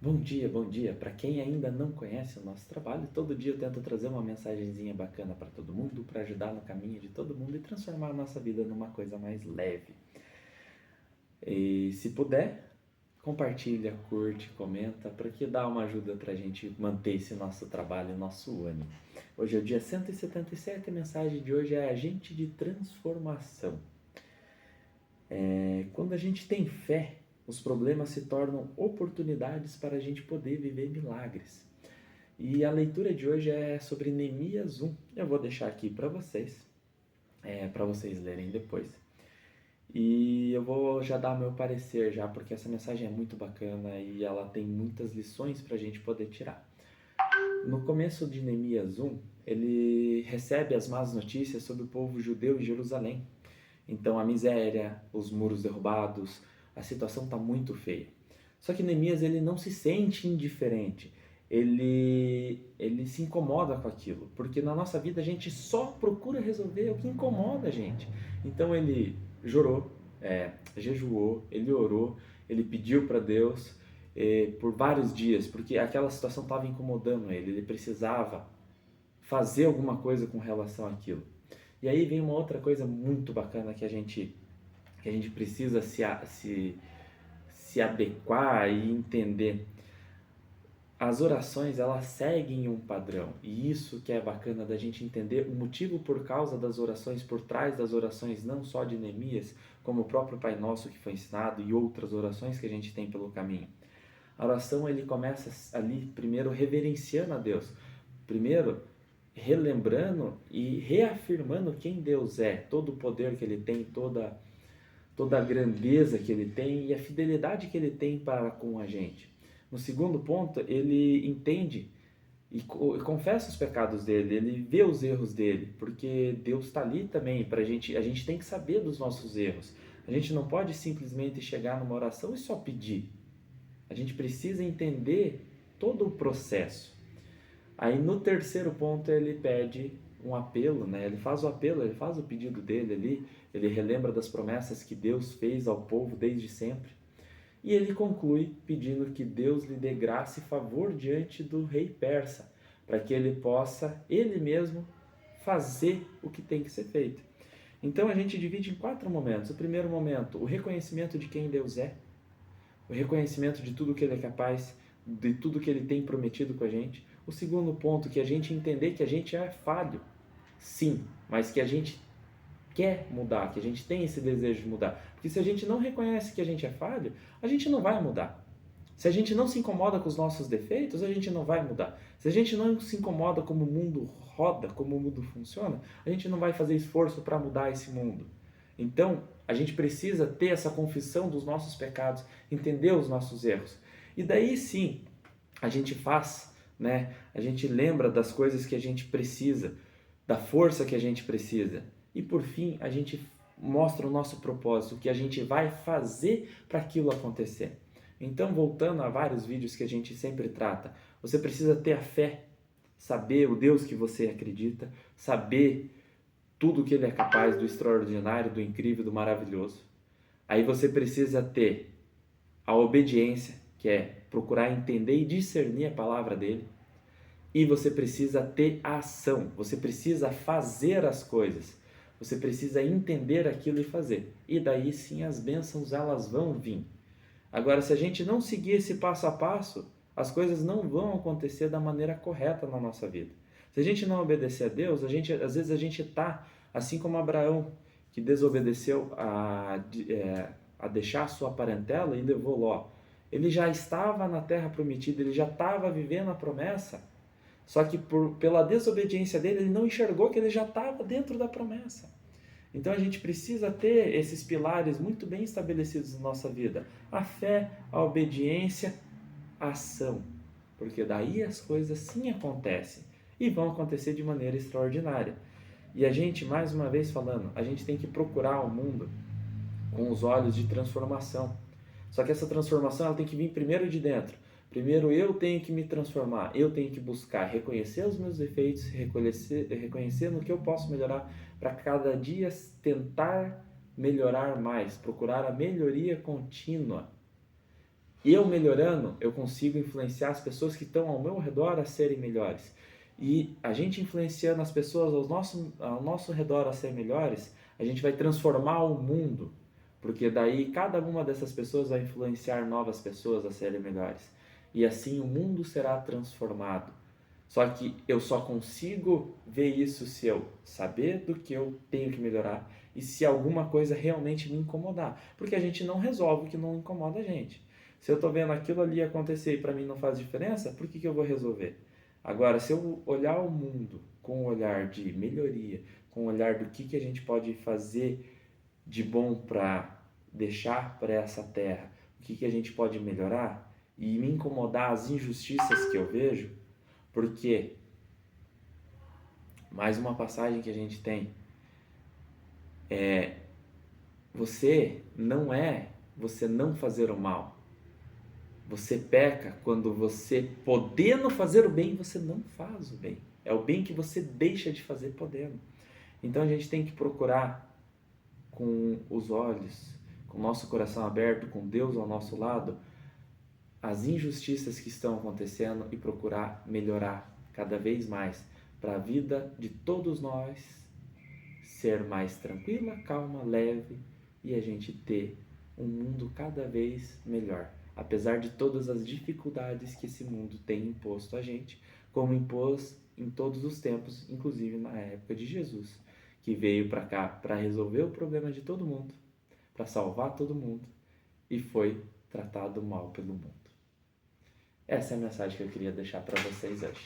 Bom dia, bom dia. Para quem ainda não conhece o nosso trabalho, todo dia eu tento trazer uma mensagenzinha bacana para todo mundo, para ajudar no caminho de todo mundo e transformar a nossa vida numa coisa mais leve. E se puder, compartilha, curte, comenta, porque dá uma ajuda para a gente manter esse nosso trabalho, nosso ânimo. Hoje é o dia 177, a mensagem de hoje é agente de transformação. Quando a gente tem fé, os problemas se tornam oportunidades para a gente poder viver milagres. E a leitura de hoje é sobre Neemias 1. Eu vou deixar aqui para vocês lerem depois. E eu vou já dar meu parecer já, porque essa mensagem é muito bacana e ela tem muitas lições para a gente poder tirar. No começo de Neemias 1, ele recebe as más notícias sobre o povo judeu em Jerusalém. Então a miséria, os muros derrubados, a situação está muito feia. Só que Neemias ele não se sente indiferente, ele se incomoda com aquilo, porque na nossa vida a gente só procura resolver o que incomoda a gente. Então ele chorou, jejuou, ele orou, ele pediu para Deus por vários dias, porque aquela situação estava incomodando ele precisava fazer alguma coisa com relação àquilo. E aí vem uma outra coisa muito bacana que a gente precisa se adequar e entender. As orações, elas seguem um padrão, e isso que é bacana da gente entender o motivo por causa das orações, por trás das orações, não só de Neemias, como o próprio Pai Nosso que foi ensinado e outras orações que a gente tem pelo caminho. A oração, ele começa ali, primeiro, reverenciando a Deus. Primeiro, relembrando e reafirmando quem Deus é, todo o poder que Ele tem, toda a grandeza que Ele tem e a fidelidade que Ele tem para com a gente. No segundo ponto, ele entende e confessa os pecados dele, ele vê os erros dele, porque Deus está ali também para a gente tem que saber dos nossos erros. A gente não pode simplesmente chegar numa oração e só pedir. A gente precisa entender todo o processo. Aí no terceiro ponto ele pede um apelo, né? Ele faz o apelo, ele faz o pedido dele ali, ele relembra das promessas que Deus fez ao povo desde sempre. E ele conclui pedindo que Deus lhe dê graça e favor diante do rei persa, para que ele possa, ele mesmo, fazer o que tem que ser feito. Então a gente divide em 4 momentos. O primeiro momento, o reconhecimento de quem Deus é, o reconhecimento de tudo que Ele é capaz, de tudo que Ele tem prometido com a gente. O segundo ponto, que a gente entender que a gente é falho, sim, mas que a gente quer mudar, que a gente tem esse desejo de mudar. Porque se a gente não reconhece que a gente é falho, a gente não vai mudar. Se a gente não se incomoda com os nossos defeitos, a gente não vai mudar. Se a gente não se incomoda como o mundo roda, como o mundo funciona, a gente não vai fazer esforço para mudar esse mundo. Então, a gente precisa ter essa confissão dos nossos pecados, entender os nossos erros. E daí sim, a gente faz, né? A gente lembra das coisas que a gente precisa, da força que a gente precisa. E por fim, a gente mostra o nosso propósito, o que a gente vai fazer para aquilo acontecer. Então, voltando a vários vídeos que a gente sempre trata, você precisa ter a fé, saber o Deus que você acredita, saber tudo que Ele é capaz, do extraordinário, do incrível, do maravilhoso. Aí você precisa ter a obediência, que é procurar entender e discernir a palavra dele. E você precisa ter a ação, você precisa fazer as coisas. Você precisa entender aquilo e fazer. E daí sim as bênçãos elas vão vir. Agora, se a gente não seguir esse passo a passo, as coisas não vão acontecer da maneira correta na nossa vida. Se a gente não obedecer a Deus, às vezes a gente está, assim como Abraão, que desobedeceu a deixar a sua parentela e levou Ló. Ele já estava na terra prometida, ele já estava vivendo a promessa, só que pela desobediência dele, ele não enxergou que ele já estava dentro da promessa. Então a gente precisa ter esses pilares muito bem estabelecidos na nossa vida. A fé, a obediência, a ação. Porque daí as coisas sim acontecem. E vão acontecer de maneira extraordinária. E a gente, mais uma vez falando, a gente tem que procurar o mundo com os olhos de transformação. Só que essa transformação ela tem que vir primeiro de dentro. Primeiro eu tenho que me transformar, eu tenho que buscar reconhecer os meus defeitos, reconhecer no que eu posso melhorar para cada dia tentar melhorar mais, procurar a melhoria contínua. eu melhorando, eu consigo influenciar as pessoas que estão ao meu redor a serem melhores. E a gente influenciando as pessoas ao nosso redor a serem melhores, a gente vai transformar o mundo. Porque daí cada uma dessas pessoas vai influenciar novas pessoas a serem melhores. E assim o mundo será transformado. Só que eu só consigo ver isso se eu saber do que eu tenho que melhorar e se alguma coisa realmente me incomodar. Porque a gente não resolve o que não incomoda a gente. Se eu estou vendo aquilo ali acontecer e para mim não faz diferença, por que eu vou resolver? Agora, se eu olhar o mundo com um olhar de melhoria, com um olhar do que a gente pode fazer de bom para deixar para essa terra, o que a gente pode melhorar e me incomodar as injustiças que eu vejo, porque mais uma passagem que a gente tem é você não fazer o mal. Você peca quando você, podendo fazer o bem, você não faz o bem. É o bem que você deixa de fazer podendo. Então a gente tem que procurar com os olhos, com o nosso coração aberto, com Deus ao nosso lado, as injustiças que estão acontecendo e procurar melhorar cada vez mais para a vida de todos nós ser mais tranquila, calma, leve e a gente ter um mundo cada vez melhor. Apesar de todas as dificuldades que esse mundo tem imposto a gente, como impôs em todos os tempos, inclusive na época de Jesus, que veio para cá para resolver o problema de todo mundo, para salvar todo mundo e foi tratado mal pelo mundo. Essa é a mensagem que eu queria deixar para vocês hoje.